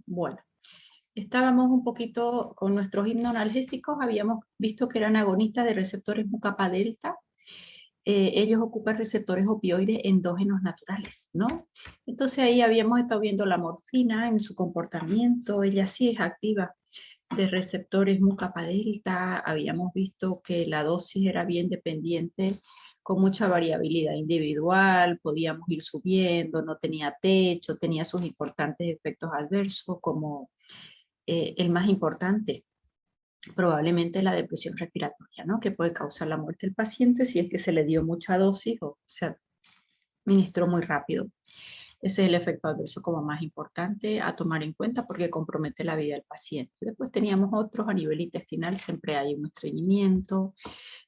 Bueno, estábamos un poquito con nuestros hipnoanalgésicos, habíamos visto que eran agonistas de receptores mu-kappa delta. Ellos ocupan receptores opioides endógenos naturales, ¿no? Entonces ahí habíamos estado viendo la morfina en su comportamiento, ella sí es activa de receptores mu-kappa delta, habíamos visto que la dosis era bien dependiente, con mucha variabilidad individual, podíamos ir subiendo, no tenía techo, tenía sus importantes efectos adversos, como el más importante, probablemente la depresión respiratoria, ¿no? Que puede causar la muerte del paciente si es que se le dio mucha dosis o se administró muy rápido. Ese es el efecto adverso como más importante a tomar en cuenta porque compromete la vida del paciente. Después teníamos otros a nivel intestinal, siempre hay un estreñimiento,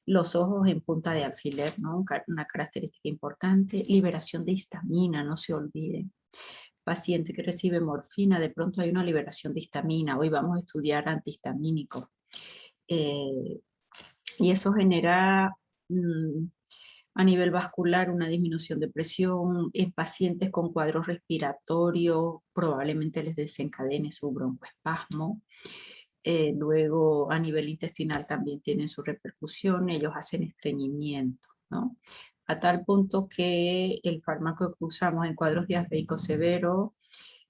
los ojos en punta de alfiler, ¿no? Una característica importante, liberación de histamina, no se olviden. Paciente que recibe morfina, de pronto hay una liberación de histamina, hoy vamos a estudiar antihistamínicos. Y eso genera a nivel vascular una disminución de presión en pacientes con cuadros respiratorios, probablemente les desencadene su broncoespasmo. Luego a nivel intestinal también tienen su repercusión, ellos hacen estreñimiento, ¿no? A tal punto que el fármaco que usamos en cuadros diarreicos severos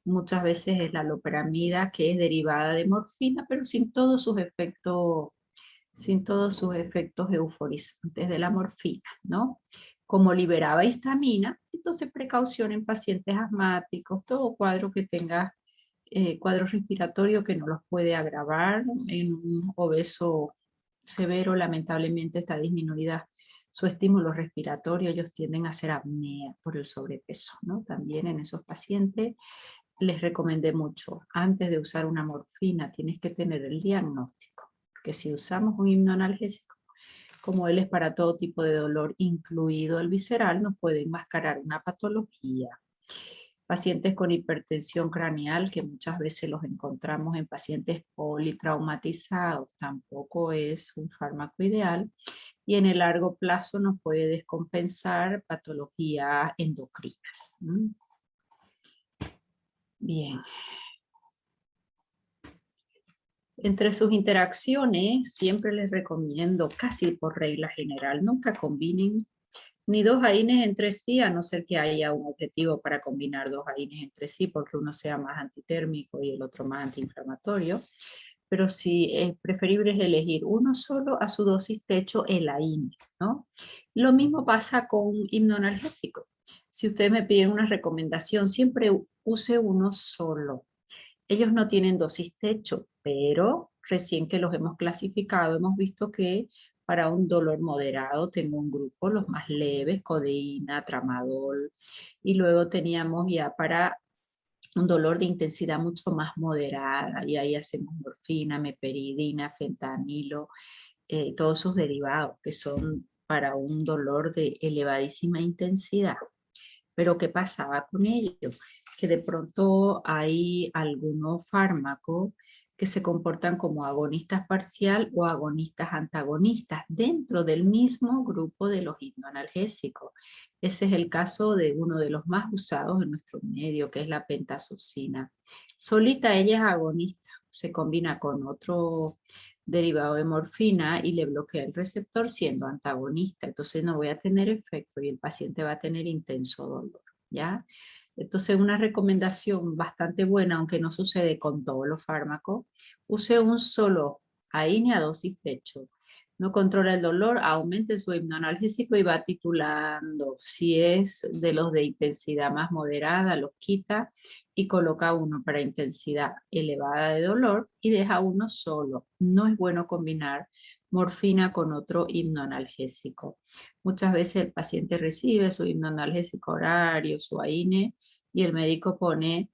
muchas veces es la loperamida, que es derivada de morfina, pero sin todos sus efectos euforizantes de la morfina, ¿no? Como liberaba histamina, entonces precaución en pacientes asmáticos, todo cuadro que tenga cuadro respiratorio que no los puede agravar. En un obeso severo, lamentablemente está disminuida su estímulo respiratorio, ellos tienden a hacer apnea por el sobrepeso, ¿no? También en esos pacientes les recomendé mucho, antes de usar una morfina tienes que tener el diagnóstico, porque si usamos un hipnoanalgésico, como él es para todo tipo de dolor, incluido el visceral, nos puede enmascarar una patología. Pacientes con hipertensión craneal, que muchas veces los encontramos en pacientes politraumatizados, tampoco es un fármaco ideal. Y en el largo plazo nos puede descompensar patologías endocrinas. Bien. Entre sus interacciones, siempre les recomiendo, casi por regla general, nunca combinen ni dos AINES entre sí, a no ser que haya un objetivo para combinar dos AINES entre sí, porque uno sea más antitérmico y el otro más antiinflamatorio. Pero sí es preferible elegir uno solo a su dosis techo, el AINE, ¿no? Lo mismo pasa con hipnoanalgésico. Si ustedes me piden una recomendación, siempre use uno solo. Ellos no tienen dosis techo, pero recién que los hemos clasificado, hemos visto que para un dolor moderado tengo un grupo, los más leves, codeína, tramadol, y luego teníamos ya para un dolor de intensidad mucho más moderada, y ahí hacemos morfina, meperidina, fentanilo, todos sus derivados que son para un dolor de elevadísima intensidad. Pero ¿qué pasaba con ellos? Que de pronto hay algunos fármacos que se comportan como agonistas parcial o agonistas antagonistas dentro del mismo grupo de los hipnoanalgésicos. Ese es el caso de uno de los más usados en nuestro medio, que es la pentazocina. Solita ella es agonista, se combina con otro derivado de morfina y le bloquea el receptor siendo antagonista. Entonces no voy a tener efecto y el paciente va a tener intenso dolor, ¿ya? Entonces una recomendación bastante buena, aunque no sucede con todos los fármacos, use un solo AINE a dosis techo. No controla el dolor, aumente su hipnoanalgésico y va titulando. Si es de los de intensidad más moderada, los quita y coloca uno para intensidad elevada de dolor y deja uno solo. No es bueno combinar morfina con otro hipnoanalgésico. Muchas veces el paciente recibe su hipnoanalgésico horario, su AINE, y el médico pone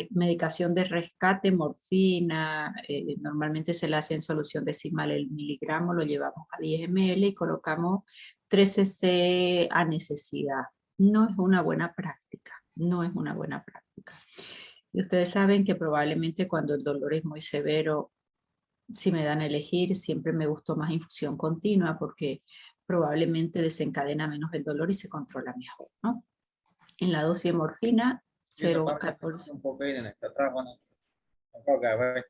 medicación de rescate, morfina, normalmente se le hace en solución decimal el miligramo, lo llevamos a 10 ml y colocamos 3 cc a necesidad. No es una buena práctica, no es una buena práctica. Y ustedes saben que probablemente cuando el dolor es muy severo, si me dan a elegir, siempre me gustó más infusión continua porque probablemente desencadena menos el dolor y se controla mejor, ¿no? En la dosis de morfina 0,14. Un poco ahí en el atrás, bueno, no creo que va.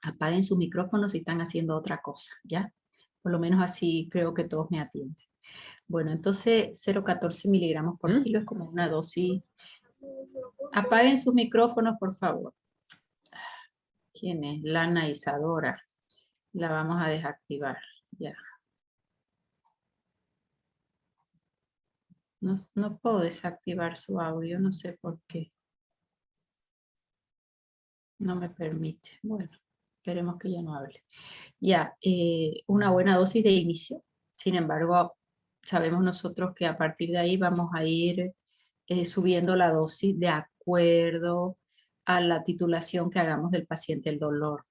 Apaguen sus micrófonos si están haciendo otra cosa, ¿ya? Por lo menos así creo que todos me atienden. Bueno, entonces 0,14 miligramos por kilo es como una dosis. Apaguen sus micrófonos, por favor. ¿Quién es? Lana Isadora. La vamos a desactivar, ya. No puedo desactivar su audio, no sé por qué. No me permite. Bueno, esperemos que ya no hable. Ya, una buena dosis de inicio. Sin embargo, sabemos nosotros que a partir de ahí vamos a ir subiendo la dosis de acuerdo a la titulación que hagamos del paciente el dolor.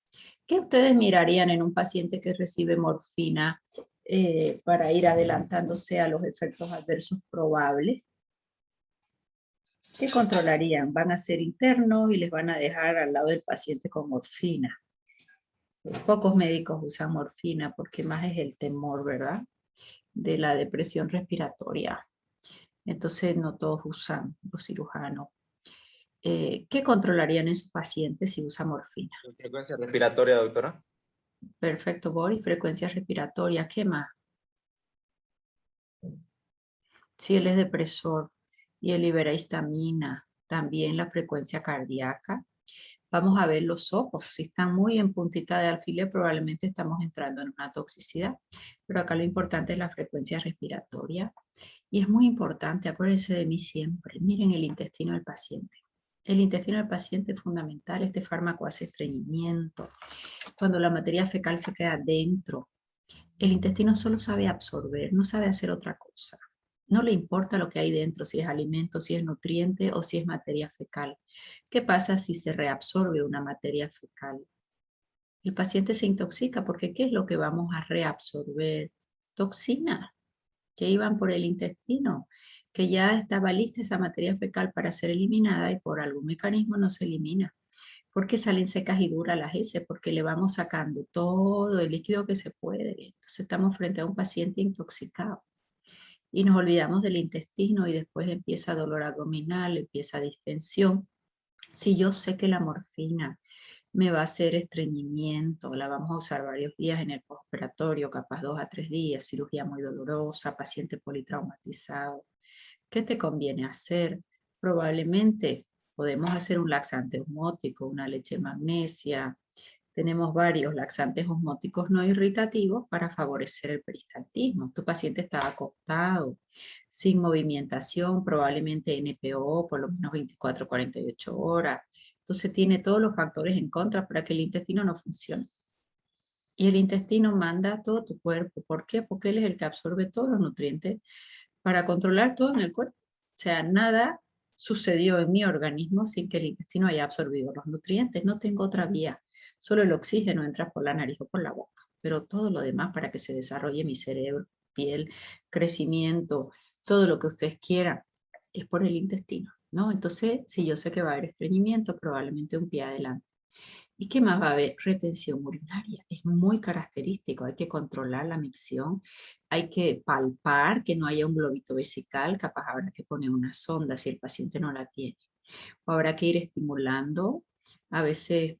¿Qué ustedes mirarían en un paciente que recibe morfina para ir adelantándose a los efectos adversos probables? ¿Qué controlarían? Van a ser internos y les van a dejar al lado del paciente con morfina. Pocos médicos usan morfina porque más es el temor, ¿verdad? De la depresión respiratoria. Entonces no todos usan, los cirujanos. ¿Qué controlarían en sus pacientes si usa morfina? Frecuencia respiratoria, doctora. Perfecto, Boris. Frecuencia respiratoria. ¿Qué más? Si él es depresor y él libera histamina, también la frecuencia cardíaca. Vamos a ver los ojos. Si están muy en puntita de alfiler, probablemente estamos entrando en una toxicidad. Pero acá lo importante es la frecuencia respiratoria. Y es muy importante, acuérdense de mí siempre. Miren el intestino del paciente. El intestino del paciente es fundamental. Este fármaco hace estreñimiento. Cuando la materia fecal se queda dentro, el intestino solo sabe absorber, no sabe hacer otra cosa. No le importa lo que hay dentro, si es alimento, si es nutriente o si es materia fecal. ¿Qué pasa si se reabsorbe una materia fecal? El paciente se intoxica porque ¿qué es lo que vamos a reabsorber? Toxina que iban por el intestino, que ya estaba lista esa materia fecal para ser eliminada y por algún mecanismo no se elimina. Porque salen secas y duras las heces, porque le vamos sacando todo el líquido que se puede. Entonces estamos frente a un paciente intoxicado y nos olvidamos del intestino y después empieza dolor abdominal, empieza distensión. Si yo sé que la morfina me va a hacer estreñimiento, la vamos a usar varios días en el postoperatorio, capaz 2 a 3 días, cirugía muy dolorosa, paciente politraumatizado. ¿Qué te conviene hacer? Probablemente podemos hacer un laxante osmótico, una leche magnesia. Tenemos varios laxantes osmóticos no irritativos para favorecer el peristaltismo. Tu paciente está acostado, sin movimentación, probablemente NPO por lo menos 24 48 horas. Entonces tiene todos los factores en contra para que el intestino no funcione. Y el intestino manda a todo tu cuerpo. ¿Por qué? Porque él es el que absorbe todos los nutrientes para controlar todo en el cuerpo. O sea, nada sucedió en mi organismo sin que el intestino haya absorbido los nutrientes. No tengo otra vía. Solo el oxígeno entra por la nariz o por la boca. Pero todo lo demás para que se desarrolle mi cerebro, piel, crecimiento, todo lo que ustedes quieran, es por el intestino, ¿no? Entonces, si yo sé que va a haber estreñimiento, probablemente un pie adelante. ¿Y qué más va a haber? Retención urinaria. Es muy característico. Hay que controlar la micción. Hay que palpar que no haya un globito vesical. Capaz habrá que poner una sonda si el paciente no la tiene. O habrá que ir estimulando. A veces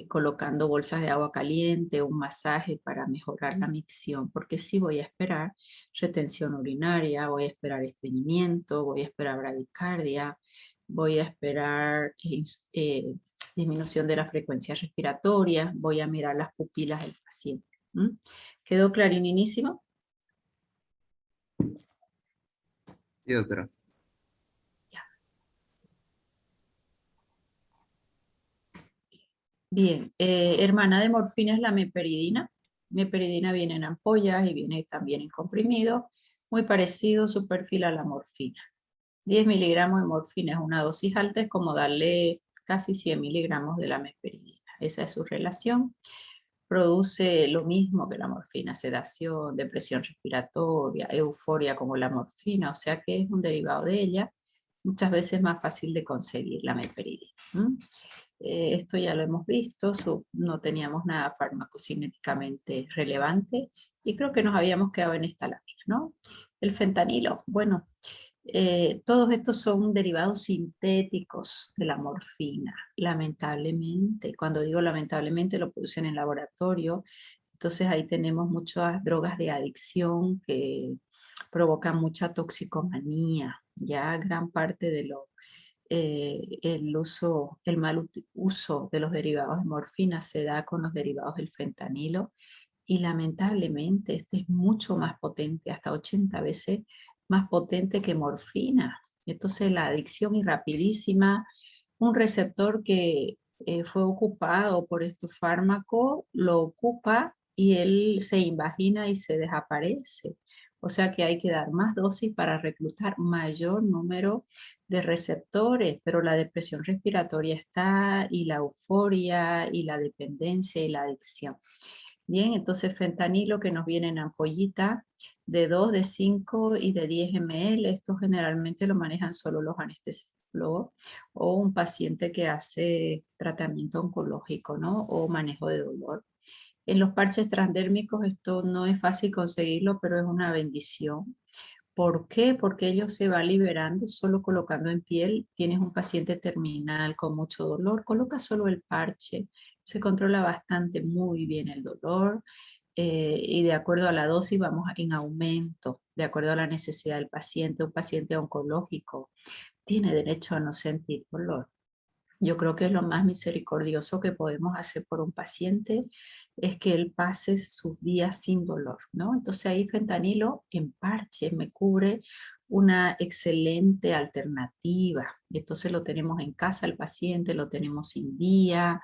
colocando bolsas de agua caliente, un masaje para mejorar la micción, porque sí voy a esperar retención urinaria, voy a esperar estreñimiento, voy a esperar bradicardia, voy a esperar disminución de la frecuencia respiratoria, voy a mirar las pupilas del paciente. ¿Mm? ¿Quedó clarinísimo? Sí, doctora. Bien, hermana de morfina es la meperidina. Meperidina viene en ampollas y viene también en comprimido, muy parecido su perfil a la morfina. 10 miligramos de morfina es una dosis alta, es como darle casi 100 miligramos de la meperidina. Esa es su relación. Produce lo mismo que la morfina, sedación, depresión respiratoria, euforia como la morfina, o sea que es un derivado de ella, muchas veces más fácil de conseguir la meperidina. Esto ya lo hemos visto, no teníamos nada farmacocinéticamente relevante y creo que nos habíamos quedado en esta lámina, ¿no? El fentanilo, bueno, todos estos son derivados sintéticos de la morfina, lamentablemente. Cuando digo lamentablemente, lo producen en laboratorio. Entonces ahí tenemos muchas drogas de adicción que provocan mucha toxicomanía. Ya gran parte de el mal uso de los derivados de morfina se da con los derivados del fentanilo y lamentablemente este es mucho más potente, hasta 80 veces más potente que morfina. Entonces la adicción es rapidísima. Un receptor que fue ocupado por estos fármacos lo ocupa y él se invagina y se desaparece. O sea que hay que dar más dosis para reclutar mayor número de receptores, pero la depresión respiratoria está y la euforia y la dependencia y la adicción. Bien, entonces fentanilo que nos viene en ampollita de 2, de 5 y de 10 ml. Esto generalmente lo manejan solo los anestesiólogos o un paciente que hace tratamiento oncológico, ¿no? O manejo de dolor. En los parches transdérmicos esto no es fácil conseguirlo, pero es una bendición. ¿Por qué? Porque ellos se van liberando solo colocando en piel. Tienes un paciente terminal con mucho dolor, coloca solo el parche. Se controla bastante muy bien el dolor y de acuerdo a la dosis vamos en aumento, de acuerdo a la necesidad del paciente. Un paciente oncológico tiene derecho a no sentir dolor. Yo creo que es lo más misericordioso que podemos hacer por un paciente, es que él pase sus días sin dolor, ¿no? Entonces ahí fentanilo en parche me cubre una excelente alternativa. Entonces lo tenemos en casa el paciente, lo tenemos sin día,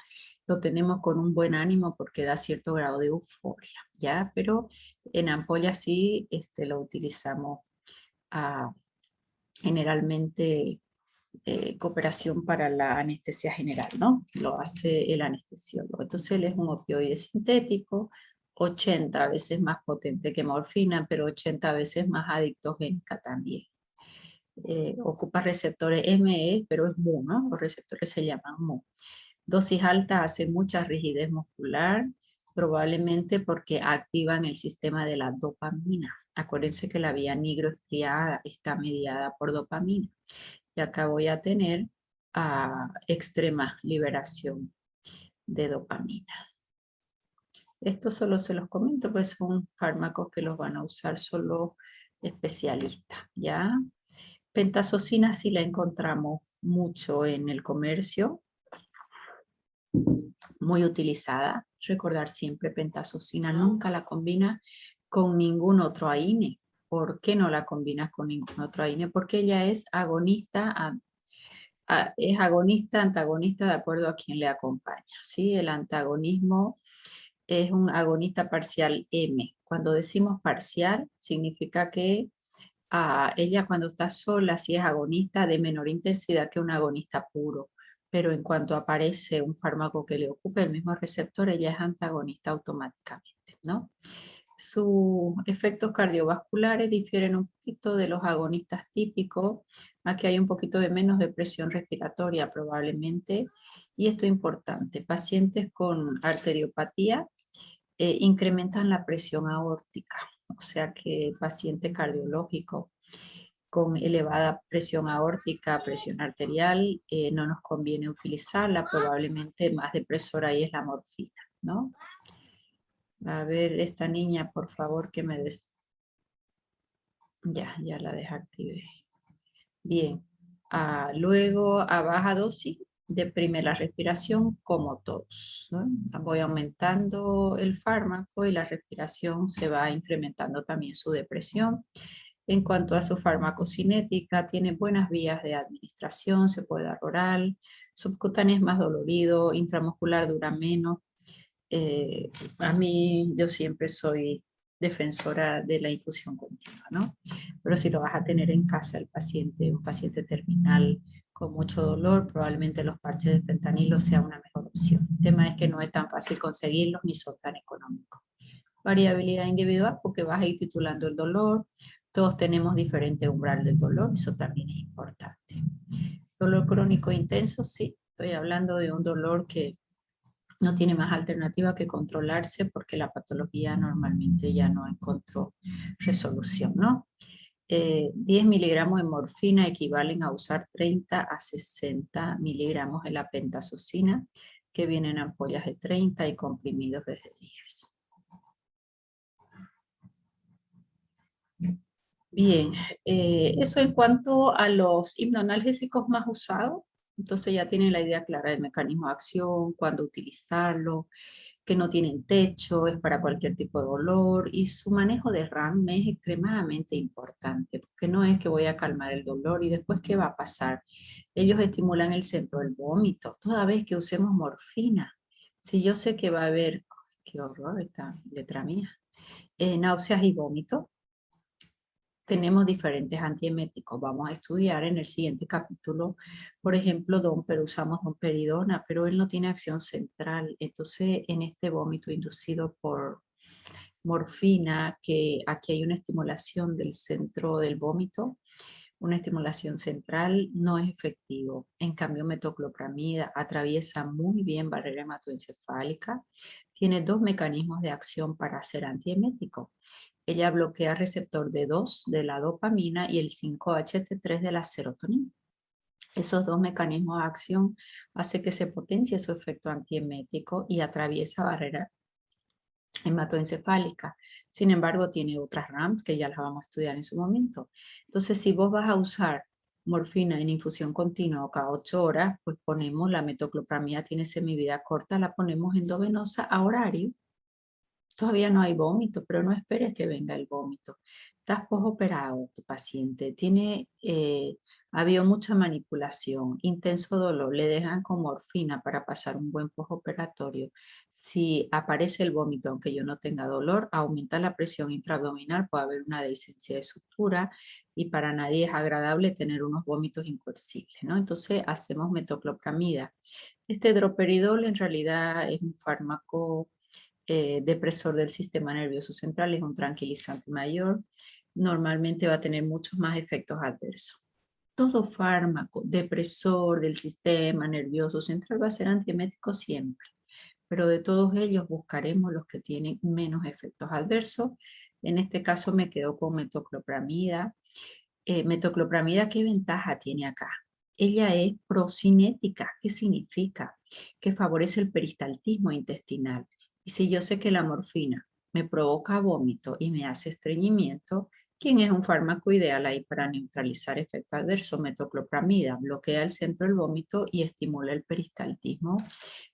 lo tenemos con un buen ánimo porque da cierto grado de euforia, ¿ya? Pero en ampolla sí lo utilizamos ah, generalmente cooperación para la anestesia general, ¿no? Lo hace el anestesiólogo. Entonces él es un opioide sintético, 80 veces más potente que morfina, pero 80 veces más adictogénica también. Ocupa receptores ME, pero es MU, ¿no? Los receptores se llaman MU. Dosis alta hace mucha rigidez muscular, probablemente porque activan el sistema de la dopamina. Acuérdense que la vía nigroestriada está mediada por dopamina. Y acá voy a tener extrema liberación de dopamina. Esto solo se los comento, pues son fármacos que los van a usar solo especialistas, ¿ya? Pentazocina sí la encontramos mucho en el comercio, muy utilizada. Recordar siempre pentazocina, nunca la combina con ningún otro AINE. ¿Por qué no la combinas con ningún otro AINE? Porque ella es agonista es agonista, antagonista de acuerdo a quien le acompaña, ¿sí? El antagonismo es un agonista parcial M. Cuando decimos parcial, significa que ella cuando está sola sí es agonista de menor intensidad que un agonista puro, pero en cuanto aparece un fármaco que le ocupe el mismo receptor, ella es antagonista automáticamente, ¿no? Sus efectos cardiovasculares difieren un poquito de los agonistas típicos. Aquí hay un poquito de menos de presión respiratoria probablemente. Y esto es importante. Pacientes con arteriopatía incrementan la presión aórtica. O sea que paciente cardiológico con elevada presión aórtica, presión arterial, no nos conviene utilizarla. Probablemente más depresora ahí es la morfina, ¿no? A ver, esta niña, por favor, que me des... Ya la desactivé. Bien. Luego, a baja dosis, deprime la respiración como todos, ¿no? Voy aumentando el fármaco y la respiración se va incrementando también su depresión. En cuanto a su farmacocinética, tiene buenas vías de administración, se puede dar oral, subcutáneo es más dolorido, intramuscular dura menos. A mí yo siempre soy defensora de la infusión continua, ¿no? Pero si lo vas a tener en casa el paciente, un paciente terminal con mucho dolor, probablemente los parches de fentanilo sea una mejor opción. El tema es que no es tan fácil conseguirlos ni son tan económicos. Variabilidad individual porque vas a ir titulando el dolor. Todos tenemos diferente umbral del dolor, eso también es importante. Dolor crónico intenso, sí. Estoy hablando de un dolor que no tiene más alternativa que controlarse porque la patología normalmente ya no encontró resolución, ¿no? 10 miligramos de morfina equivalen a usar 30 a 60 miligramos de la pentazocina, que vienen en ampollas de 30 y comprimidos de 10. Bien, eso en cuanto a los hipnoanalgésicos más usados. Entonces ya tienen la idea clara del mecanismo de acción, cuándo utilizarlo, que no tienen techo, es para cualquier tipo de dolor, y su manejo de RAM es extremadamente importante, porque no es que voy a calmar el dolor y después ¿qué va a pasar? Ellos estimulan el centro del vómito, toda vez que usemos morfina. Si yo sé que va a haber, qué horror esta letra mía, náuseas y vómitos, tenemos diferentes antieméticos. Vamos a estudiar en el siguiente capítulo, por ejemplo, pero usamos domperidona, pero él no tiene acción central. Entonces, en este vómito inducido por morfina, que aquí hay una estimulación del centro del vómito, una estimulación central, no es efectivo. En cambio, metoclopramida atraviesa muy bien barrera hematoencefálica, tiene 2 mecanismos de acción para ser antiemético. Ella bloquea receptor D2 de la dopamina y el 5-HT3 de la serotonina. Esos 2 mecanismos de acción hacen que se potencie su efecto antiemético y atraviesa barrera hematoencefálica. Sin embargo, tiene otras RAMs que ya las vamos a estudiar en su momento. Entonces, si vos vas a usar morfina en infusión continua o cada 8 horas, pues ponemos la metoclopramida, tiene semivida corta, la ponemos endovenosa a horario. Todavía no hay vómito, pero no esperes que venga el vómito. Estás postoperado, tu paciente ha habido mucha manipulación, intenso dolor, le dejan con morfina para pasar un buen postoperatorio. Si aparece el vómito, aunque yo no tenga dolor, aumenta la presión intraabdominal, puede haber una dehiscencia de sutura y para nadie es agradable tener unos vómitos incoercibles, ¿no? Entonces hacemos metoclopramida. Este droperidol en realidad es un fármaco depresor del sistema nervioso central, es un tranquilizante mayor, normalmente va a tener muchos más efectos adversos. Todo fármaco depresor del sistema nervioso central va a ser antiemético siempre, pero de todos ellos buscaremos los que tienen menos efectos adversos. En este caso me quedo con metoclopramida. Metoclopramida, ¿qué ventaja tiene acá? Ella es procinética. ¿Qué significa? Que favorece el peristaltismo intestinal. Y si yo sé que la morfina me provoca vómito y me hace estreñimiento, ¿quién es un fármaco ideal ahí para neutralizar efectos adversos? Metoclopramida bloquea el centro del vómito y estimula el peristaltismo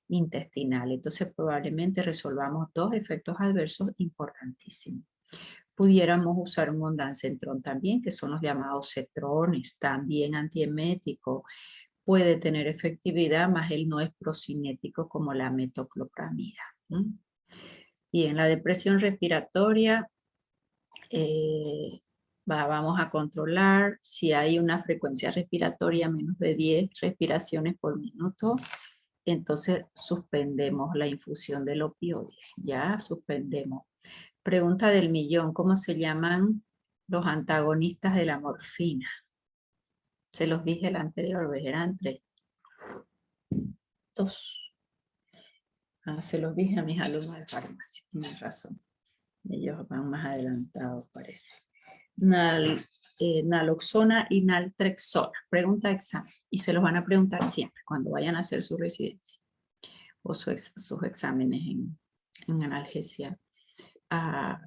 intestinal. Entonces probablemente resolvamos 2 efectos adversos importantísimos. Pudiéramos usar un ondansetron también, que son los llamados cetrones, también antiemético. Puede tener efectividad, mas él no es procinético como la metoclopramida. Y en la depresión respiratoria, vamos a controlar si hay una frecuencia respiratoria menos de 10 respiraciones por minuto, entonces suspendemos la infusión del opioide, ya suspendemos. Pregunta del millón, ¿cómo se llaman los antagonistas de la morfina? Se los dije el anterior, eran 3. 2. Se los dije a mis alumnos de farmacia, tienen razón. Ellos van más adelantados, parece. Naloxona y naltrexona. Pregunta de examen. Y se los van a preguntar siempre cuando vayan a hacer su residencia o sus exámenes en analgesia.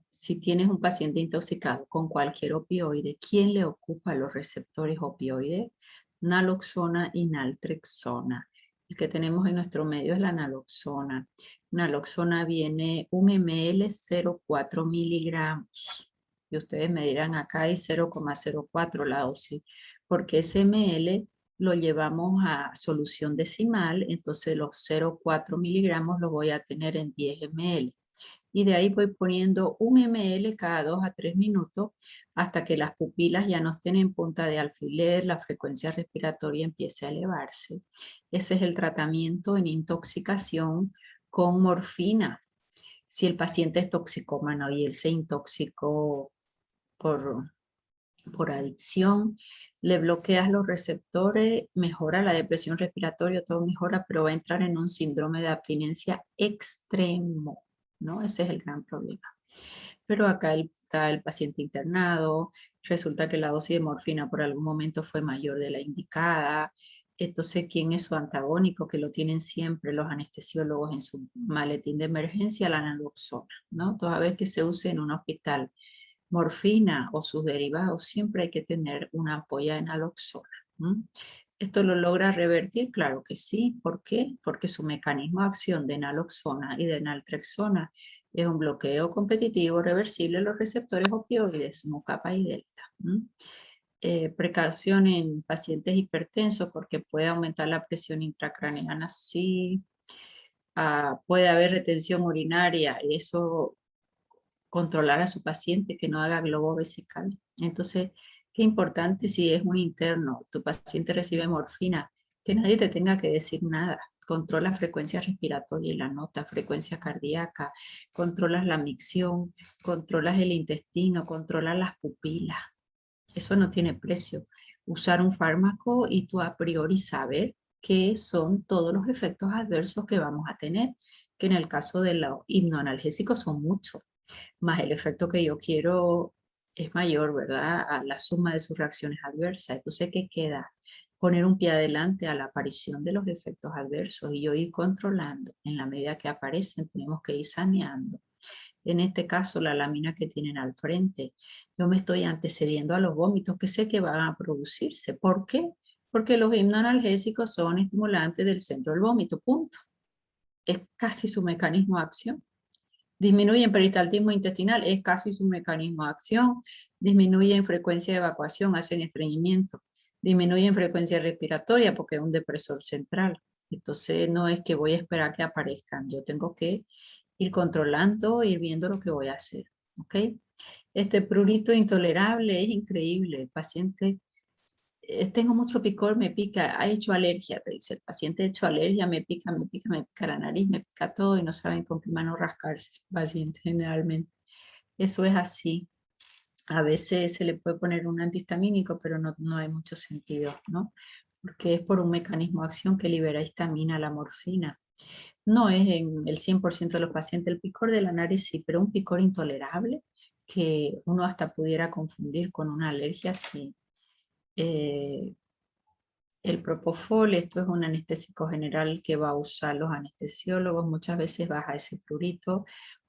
Si tienes un paciente intoxicado con cualquier opioide, ¿quién le ocupa los receptores opioides? Naloxona y naltrexona. El que tenemos en nuestro medio es la naloxona. Naloxona viene 1 ml, 0,4 miligramos. Y ustedes me dirán, acá hay 0,04 la dosis, porque ese ml lo llevamos a solución decimal, entonces los 0,4 miligramos los voy a tener en 10 ml. Y de ahí voy poniendo 1 ml cada 2 a 3 minutos hasta que las pupilas ya no estén en punta de alfiler, la frecuencia respiratoria empiece a elevarse. Ese es el tratamiento en intoxicación con morfina. Si el paciente es toxicómano y él se intoxicó por adicción, le bloqueas los receptores, mejora la depresión respiratoria, todo mejora, pero va a entrar en un síndrome de abstinencia extremo, ¿no? Ese es el gran problema. Pero acá está el paciente internado, resulta que la dosis de morfina por algún momento fue mayor de la indicada. Entonces, ¿quién es su antagónico? Que lo tienen siempre los anestesiólogos en su maletín de emergencia, la naloxona, ¿no? Toda vez que se use en un hospital morfina o sus derivados, siempre hay que tener una ampolla de naloxona. ¿Esto lo logra revertir? Claro que sí. ¿Por qué? Porque su mecanismo de acción de naloxona y de naltrexona es un bloqueo competitivo reversible de los receptores opioides, mu-kappa y delta. Precaución en pacientes hipertensos porque puede aumentar la presión intracraneana, sí. Puede haber retención urinaria, eso controlar a su paciente que no haga globo vesical. Entonces, qué importante si es un interno, tu paciente recibe morfina, que nadie te tenga que decir nada. Controlas frecuencia respiratoria y la nota, frecuencia cardíaca, controlas la micción, controlas el intestino, controlas las pupilas. Eso no tiene precio. Usar un fármaco y tú a priori saber qué son todos los efectos adversos que vamos a tener, que en el caso de los hipnoanalgésicos son muchos, más el efecto que yo quiero es mayor, ¿verdad? A la suma de sus reacciones adversas. Entonces, ¿qué queda? Poner un pie adelante a la aparición de los efectos adversos y yo ir controlando. En la medida que aparecen, tenemos que ir saneando. En este caso, la lámina que tienen al frente. Yo me estoy antecediendo a los vómitos que sé que van a producirse. ¿Por qué? Porque los hipnoanalgésicos son estimulantes del centro del vómito, punto. Es casi su mecanismo de acción. Disminuyen peristaltismo intestinal, es casi su mecanismo de acción. Disminuyen frecuencia de evacuación, hacen estreñimiento. Disminuyen frecuencia respiratoria porque es un depresor central. Entonces no es que voy a esperar que aparezcan, yo tengo que ir controlando, ir viendo lo que voy a hacer. ¿Ok? Este prurito intolerable es increíble. El paciente, tengo mucho picor, me pica, ha hecho alergia, te dice el paciente, ha hecho alergia, me pica la nariz, me pica todo y no saben con qué mano rascarse el paciente generalmente. Eso es así. A veces se le puede poner un antihistamínico, pero no hay mucho sentido, ¿no? Porque es por un mecanismo de acción que libera histamina, la morfina. No es en el 100% de los pacientes el picor de la nariz, sí, pero un picor intolerable que uno hasta pudiera confundir con una alergia, sí. El propofol, esto es un anestésico general que va a usar los anestesiólogos, muchas veces baja ese prurito.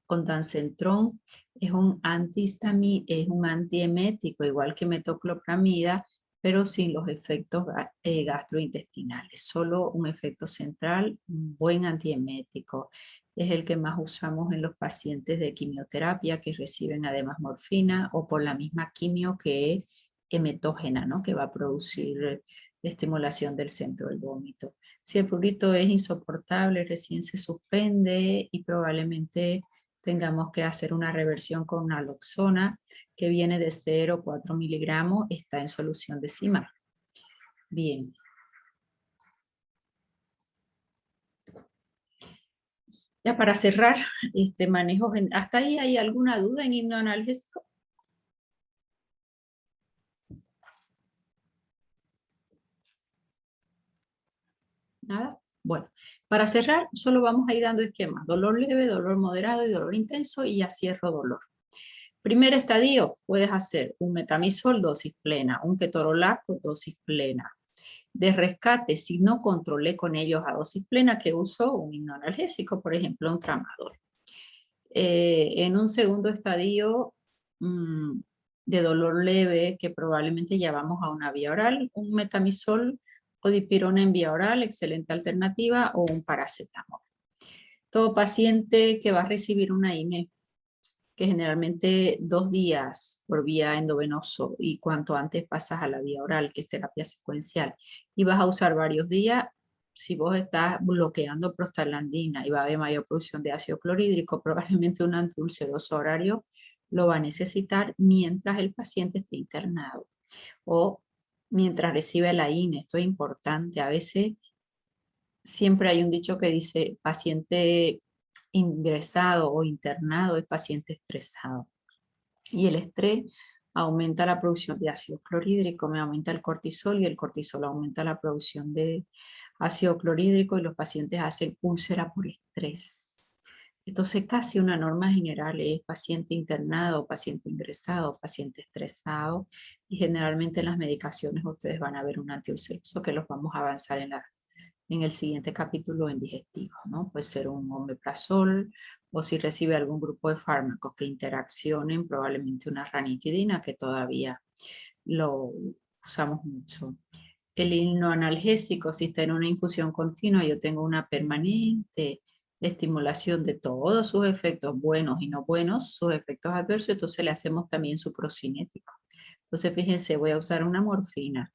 Ondansetron es un es un antiemético, igual que metoclopramida, pero sin los efectos gastrointestinales, solo un efecto central, un buen antiemético. Es el que más usamos en los pacientes de quimioterapia que reciben además morfina o por la misma quimio que es emetógena, ¿no? Que va a producir de estimulación del centro del vómito. Si el prurito es insoportable, recién se suspende y probablemente tengamos que hacer una reversión con naloxona que viene de 0,4 miligramos, está en solución decimal. Bien. Ya para cerrar, manejo, ¿hasta ahí hay alguna duda en hipnoanalgésico? ¿Nada? Bueno, para cerrar, solo vamos a ir dando esquemas. Dolor leve, dolor moderado y dolor intenso y ya cierro dolor. Primer estadio, puedes hacer un metamisol dosis plena, un ketorolaco dosis plena. De rescate, si no controlé con ellos a dosis plena, que uso un hipnoanalgésico, por ejemplo, un tramador. En un segundo estadio de dolor leve, que probablemente ya vamos a una vía oral, un metamisol o dipirona en vía oral, excelente alternativa, o un paracetamol. Todo paciente que va a recibir una INE, que generalmente 2 días por vía endovenoso y cuanto antes pasas a la vía oral, que es terapia secuencial, y vas a usar varios días, si vos estás bloqueando prostaglandina y va a haber mayor producción de ácido clorhídrico, probablemente un antiulceroso horario lo va a necesitar mientras el paciente esté internado o mientras recibe la INE. Esto es importante. A veces siempre hay un dicho que dice paciente ingresado o internado es paciente estresado. Y el estrés aumenta la producción de ácido clorhídrico, me aumenta el cortisol y el cortisol aumenta la producción de ácido clorhídrico y los pacientes hacen úlcera por estrés. Entonces, casi una norma general es paciente internado, paciente ingresado, paciente estresado, y generalmente en las medicaciones ustedes van a ver un antiulceroso que los vamos a avanzar en el siguiente capítulo en digestivos, ¿no? Puede ser un omeprazol, o si recibe algún grupo de fármacos que interaccionen, probablemente una ranitidina, que todavía lo usamos mucho. El hipnoanalgésico, si está en una infusión continua, yo tengo una permanente estimulación de todos sus efectos buenos y no buenos, sus efectos adversos, entonces le hacemos también su procinético. Entonces, fíjense, voy a usar una morfina,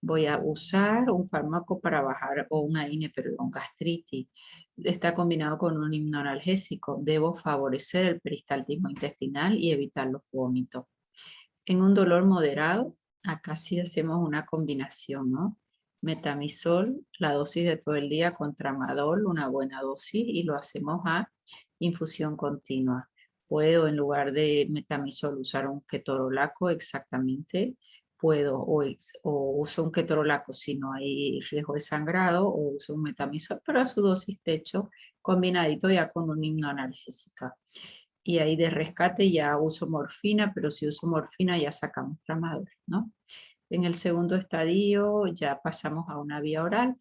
voy a usar un fármaco para bajar, o una INE, perdón, gastritis. Está combinado con un hipnoanalgésico. Debo favorecer el peristaltismo intestinal y evitar los vómitos. En un dolor moderado, acá sí hacemos una combinación, ¿no? Metamizol, la dosis de todo el día, con tramadol, una buena dosis, y lo hacemos a infusión continua. Puedo, en lugar de metamizol, usar un ketorolaco, exactamente. Puedo, o uso un ketorolaco si no hay riesgo de sangrado, o uso un metamizol, pero a su dosis techo, combinadito ya con una hipnoanalgésica. Y ahí de rescate ya uso morfina, pero si uso morfina ya sacamos tramadol, ¿no? En el segundo estadio ya pasamos a una vía oral,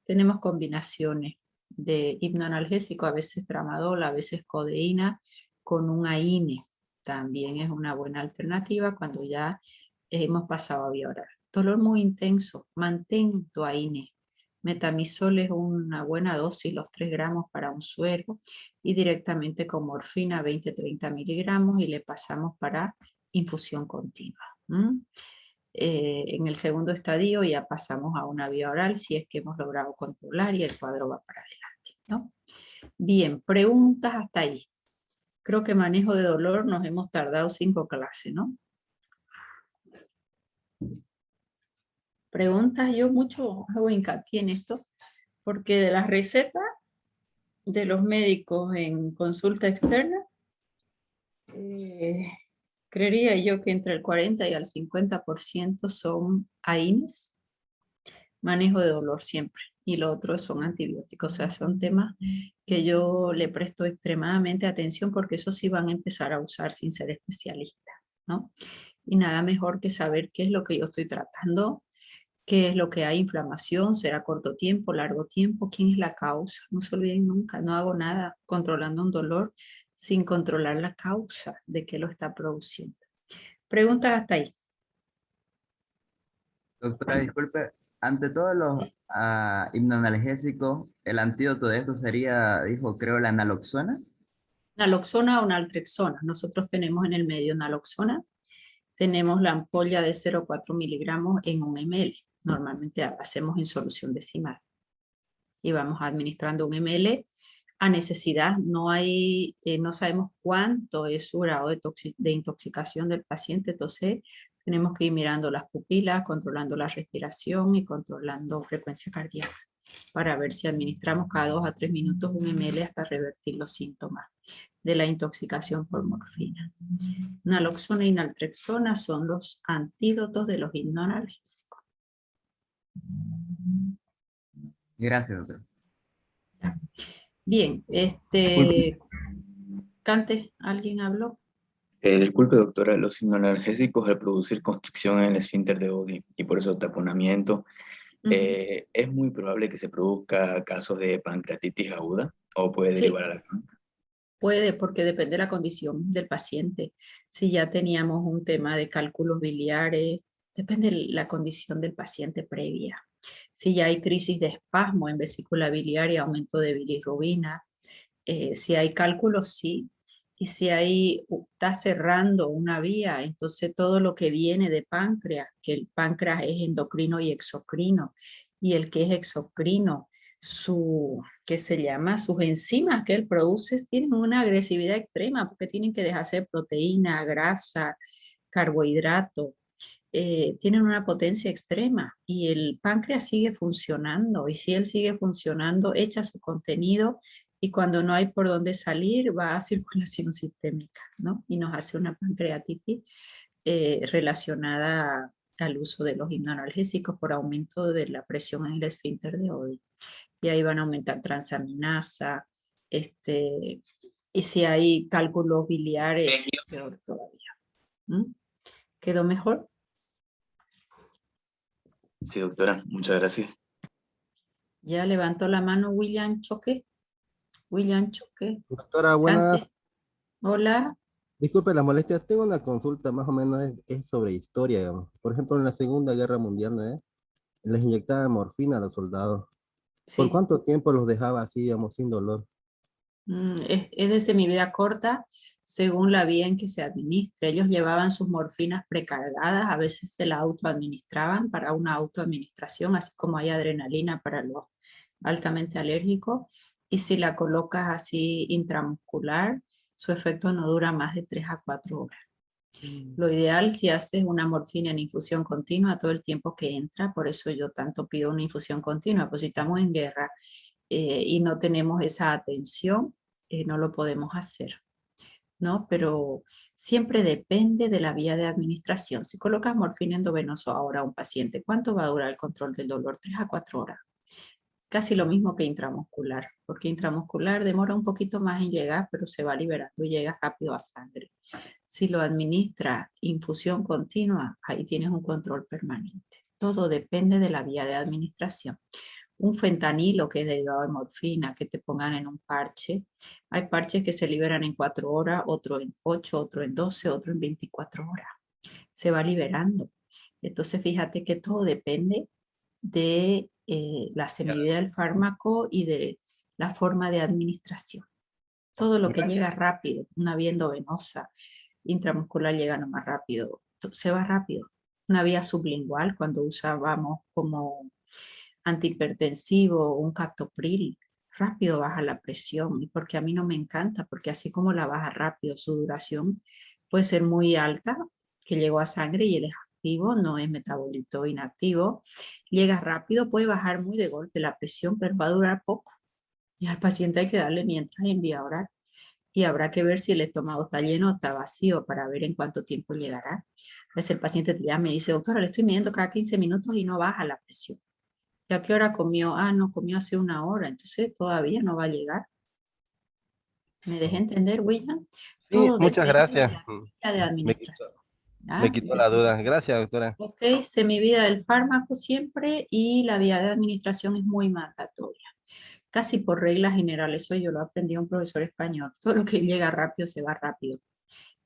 tenemos combinaciones de hipnoanalgésico, a veces tramadol, a veces codeína, con un AINE. También es una buena alternativa cuando ya hemos pasado a vía oral. Dolor muy intenso, mantén tu AINE. Metamizol es una buena dosis, los 3 gramos para un suero, y directamente con morfina 20-30 miligramos, y le pasamos para infusión continua. En el segundo estadio ya pasamos a una vía oral si es que hemos logrado controlar y el cuadro va para adelante, ¿no? Bien, preguntas hasta ahí. Creo que manejo de dolor nos hemos tardado 5 clases, ¿no? Preguntas, yo mucho hago hincapié en esto, porque de las recetas de los médicos en consulta externa, creería yo que entre el 40 y el 50% son AINES, manejo de dolor siempre, y lo otro son antibióticos. O sea, son temas que yo le presto extremadamente atención, porque eso sí van a empezar a usar sin ser especialista, ¿no? Y nada mejor que saber qué es lo que yo estoy tratando, qué es lo que hay, inflamación, será corto tiempo, largo tiempo, quién es la causa. No se olviden nunca, no hago nada controlando un dolor sin controlar la causa de qué lo está produciendo. Preguntas hasta ahí. Doctora, disculpe, ante todos los hipnoanalgésicos, el antídoto de esto sería, dijo, creo, la naloxona. Naloxona o naltrexona. Nosotros tenemos en el medio naloxona. Tenemos la ampolla de 0,4 miligramos en 1 ml. Normalmente hacemos en solución decimal. Y vamos administrando 1 ml a necesidad. No sabemos cuánto es su grado de intoxicación del paciente. Entonces tenemos que ir mirando las pupilas, controlando la respiración y controlando frecuencia cardíaca, para ver si administramos cada 2 a 3 minutos 1 ml hasta revertir los síntomas de la intoxicación por morfina. Naloxona y naltrexona son los antídotos de los hipnoanalgésicos. Gracias, doctor. Bien, Disculpe, Cante, ¿alguien habló? disculpe, doctora, los hipnoanalgésicos al producir constricción en el esfínter de Oddi y por eso taponamiento, ¿es muy probable que se produzca casos de pancreatitis aguda o puede Sí, derivar a la crónica? puede, porque depende de la condición del paciente. Si ya teníamos un tema de cálculos biliares, depende de la condición del paciente previa. Si ya hay crisis de espasmo en vesícula biliar y aumento de bilirrubina, si hay cálculos, sí. Y si está cerrando una vía, entonces todo lo que viene de páncreas, que el páncreas es endocrino y exocrino, y el que es exocrino, que se llama, sus enzimas que él produce tienen una agresividad extrema, porque tienen que dejarse proteína, grasa, carbohidrato, tienen una potencia extrema, y el páncreas sigue funcionando, y si él sigue funcionando, echa su contenido, y cuando no hay por dónde salir, va a circulación sistémica, ¿no? Y nos hace una pancreatitis relacionada al uso de los hipnoanalgésicos por aumento de la presión en el esfínter de Oddi. Y ahí van a aumentar transaminasa, Y si hay cálculos biliares, peor todavía. ¿Mm? ¿Quedó mejor? Sí, doctora, muchas gracias. Ya levantó la mano William Choque. William Choque. Doctora, buenas. Cante. Hola. Disculpe las molestias. Tengo una consulta más o menos es sobre historia, digamos. Por ejemplo, en la Segunda Guerra Mundial, ¿no? Les inyectaban morfina a los soldados. ¿Por Sí. cuánto tiempo los dejaba así, digamos, sin dolor? Es de semivida corta según la vía en que se administra. Ellos llevaban sus morfinas precargadas, a veces se la autoadministraban para una autoadministración, así como hay adrenalina para los altamente alérgicos. Y si la colocas así intramuscular, su efecto no dura más de 3 a 4 horas. Lo ideal si haces una morfina en infusión continua todo el tiempo que entra, por eso yo tanto pido una infusión continua, pues si estamos en guerra y no tenemos esa atención, no lo podemos hacer, ¿no? Pero siempre depende de la vía de administración. Si colocas morfina endovenoso ahora a un paciente, ¿cuánto va a durar el control del dolor? 3 a 4 horas. Casi lo mismo que intramuscular, porque intramuscular demora un poquito más en llegar, pero se va liberando y llega rápido a sangre. Si lo administra infusión continua, ahí tienes un control permanente. Todo depende de la vía de administración. Un fentanilo que es derivado de morfina, que te pongan en un parche. Hay parches que se liberan en 4 horas, otro en 8, otro en 12, otro en 24 horas. Se va liberando. Entonces fíjate que todo depende de la semivida del fármaco y de la forma de administración. Todo lo que llega rápido, una vía endovenosa, intramuscular llega no más rápido, se va rápido. Una vía sublingual, cuando usábamos como antihipertensivo, un captopril, rápido baja la presión, y porque a mí no me encanta, porque así como la baja rápido, su duración puede ser muy alta, que llegó a sangre y él es activo, no es metabolito inactivo, llega rápido, puede bajar muy de golpe la presión, pero va a durar poco, y al paciente hay que darle mientras en vía oral, y habrá que ver si el estómago está lleno o está vacío para ver en cuánto tiempo llegará. A veces el paciente ya me dice, doctora, le estoy midiendo cada 15 minutos y no baja la presión. ¿Y a qué hora comió? Ah, no, comió hace 1 hora, entonces todavía no va a llegar. ¿Me dejé entender, William? Sí, Todo muchas depende de gracias. la vía de administración. Me quitó la duda. Gracias, doctora. Ok, semivida del fármaco siempre y la vía de administración es muy mandatoria. Casi por regla general, eso yo lo aprendí a un profesor español. Todo lo que llega rápido se va rápido.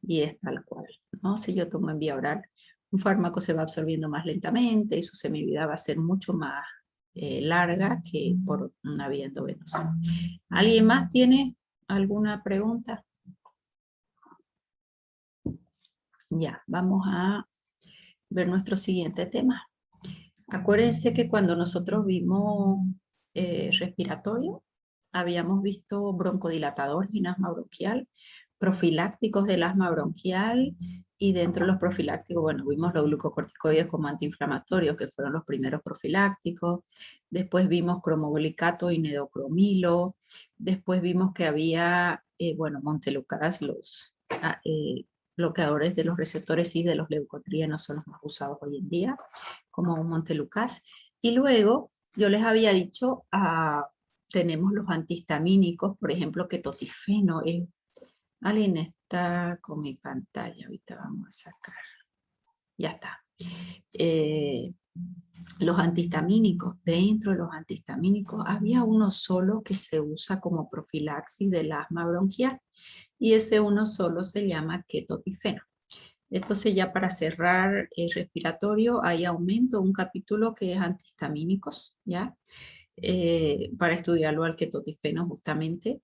Y es tal cual, ¿no? Si yo tomo en vía oral, un fármaco se va absorbiendo más lentamente y su semivida va a ser mucho más larga que por una vía endovenosa. ¿Alguien más tiene alguna pregunta? Ya, vamos a ver nuestro siguiente tema. Acuérdense que cuando nosotros vimos respiratorio, habíamos visto broncodilatadores en asma bronquial, profilácticos del asma bronquial, y dentro de los profilácticos, bueno, vimos los glucocorticoides como antiinflamatorios, que fueron los primeros profilácticos. Después vimos cromoglicato y nedocromilo. Después vimos que había, bueno, montelukast, los bloqueadores de los receptores y de los leucotrienos son los más usados hoy en día, como un montelukast. Y luego yo les había dicho, tenemos los antihistamínicos, por ejemplo, ketotifeno. Alguien está con mi pantalla, ahorita vamos a sacar. Ya está. Los antihistamínicos, dentro de los antihistamínicos había uno solo que se usa como profilaxis del asma bronquial, y ese uno solo se llama ketotifeno. Entonces ya para cerrar el respiratorio, ahí aumento un capítulo que es antihistamínicos, ¿ya? Para estudiarlo al ketotifeno justamente.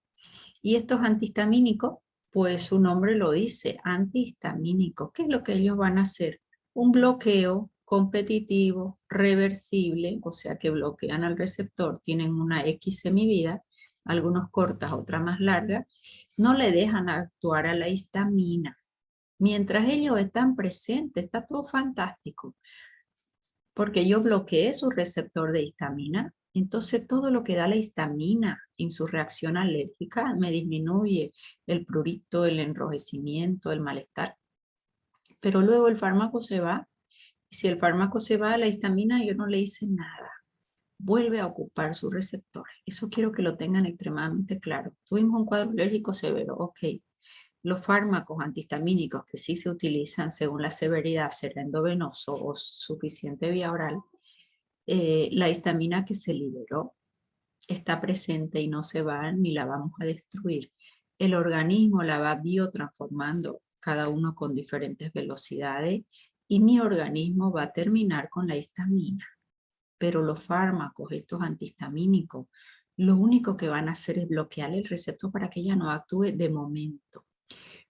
Y estos antihistamínicos, pues su nombre lo dice, antihistamínicos. ¿Qué es lo que ellos van a hacer? Un bloqueo competitivo, reversible, o sea que bloquean al receptor, tienen una X semivida, algunos cortas, otras más largas, no le dejan actuar a la histamina. Mientras ellos están presentes, está todo fantástico, porque yo bloqueé su receptor de histamina, entonces todo lo que da la histamina en su reacción alérgica me disminuye el prurito, el enrojecimiento, el malestar. Pero luego el fármaco se va, y si el fármaco se va, la histamina yo no le hice nada. vuelve a ocupar su receptor. Eso quiero que lo tengan extremadamente claro. Tuvimos un cuadro alérgico severo, ok. Los fármacos antihistamínicos que sí se utilizan según la severidad, será endovenoso o suficiente vía oral, la histamina que se liberó está presente y no se va ni la vamos a destruir. El organismo la va biotransformando, cada uno con diferentes velocidades, y mi organismo va a terminar con la histamina. Pero los fármacos, estos antihistamínicos, lo único que van a hacer es bloquear el receptor para que ella no actúe de momento.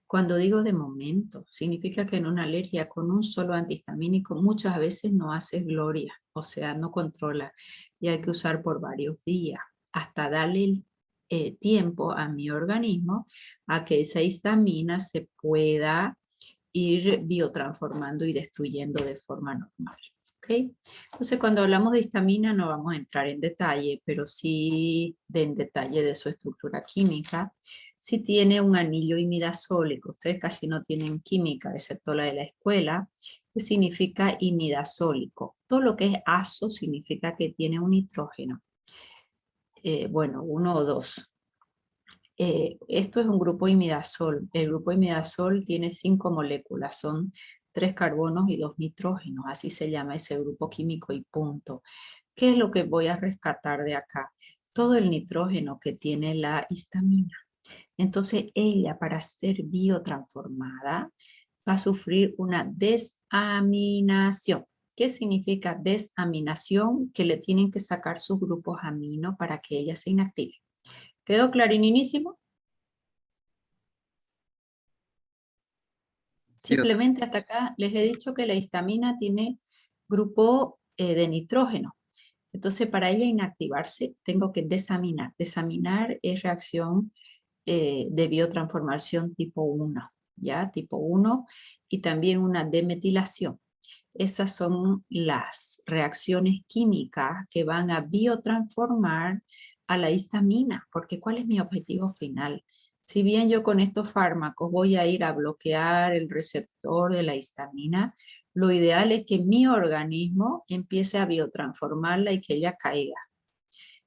Cuando digo de momento, significa que en una alergia con un solo antihistamínico muchas veces no hace gloria, o sea, no controla, y hay que usar por varios días hasta darle el tiempo a mi organismo a que esa histamina se pueda ir biotransformando y destruyendo de forma normal. ¿Okay? Entonces, cuando hablamos de histamina no vamos a entrar en detalle, pero sí en detalle de su estructura química. Si tiene un anillo imidazólico, ustedes casi no tienen química, excepto la de la escuela, que significa imidazólico. Todo lo que es azo significa que tiene un nitrógeno. Bueno, 1 o 2. Esto es un grupo imidazol. El grupo imidazol tiene 5 moléculas, son 3 carbonos y 2 nitrógenos, así se llama ese grupo químico y punto. ¿Qué es lo que voy a rescatar de acá? Todo el nitrógeno que tiene la histamina. Entonces ella, para ser biotransformada, va a sufrir una desaminación. ¿Qué significa desaminación? Que le tienen que sacar sus grupos amino para que ella se inactive. ¿Quedó clarinísimo? Simplemente hasta acá les he dicho que la histamina tiene grupo de nitrógeno. Entonces, para ella inactivarse, tengo que desaminar. Desaminar es reacción de biotransformación tipo 1, ¿ya? Tipo 1 y también una demetilación. Esas son las reacciones químicas que van a biotransformar a la histamina, porque ¿cuál es mi objetivo final? Si bien yo con estos fármacos voy a ir a bloquear el receptor de la histamina, lo ideal es que mi organismo empiece a biotransformarla y que ella caiga.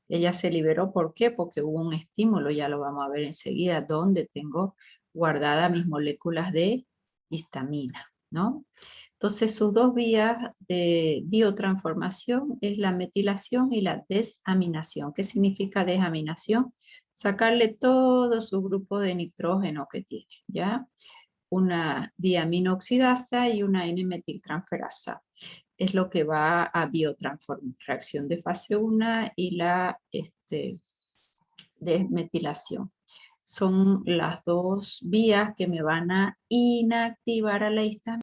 Ella se liberó, ¿por qué? Porque hubo un estímulo, ya lo vamos a ver enseguida, donde tengo guardadas mis moléculas de histamina, ¿no? Entonces, sus 2 vías de biotransformación es la metilación y la desaminación. ¿Qué significa desaminación? Sacarle todo su grupo de nitrógeno que tiene, ¿ya? Una diaminoxidasa y una N-metiltransferasa. Es lo que va a biotransformar, reacción de fase 1 y la desmetilación. Son las 2 vías que me van a inactivar a la histamina.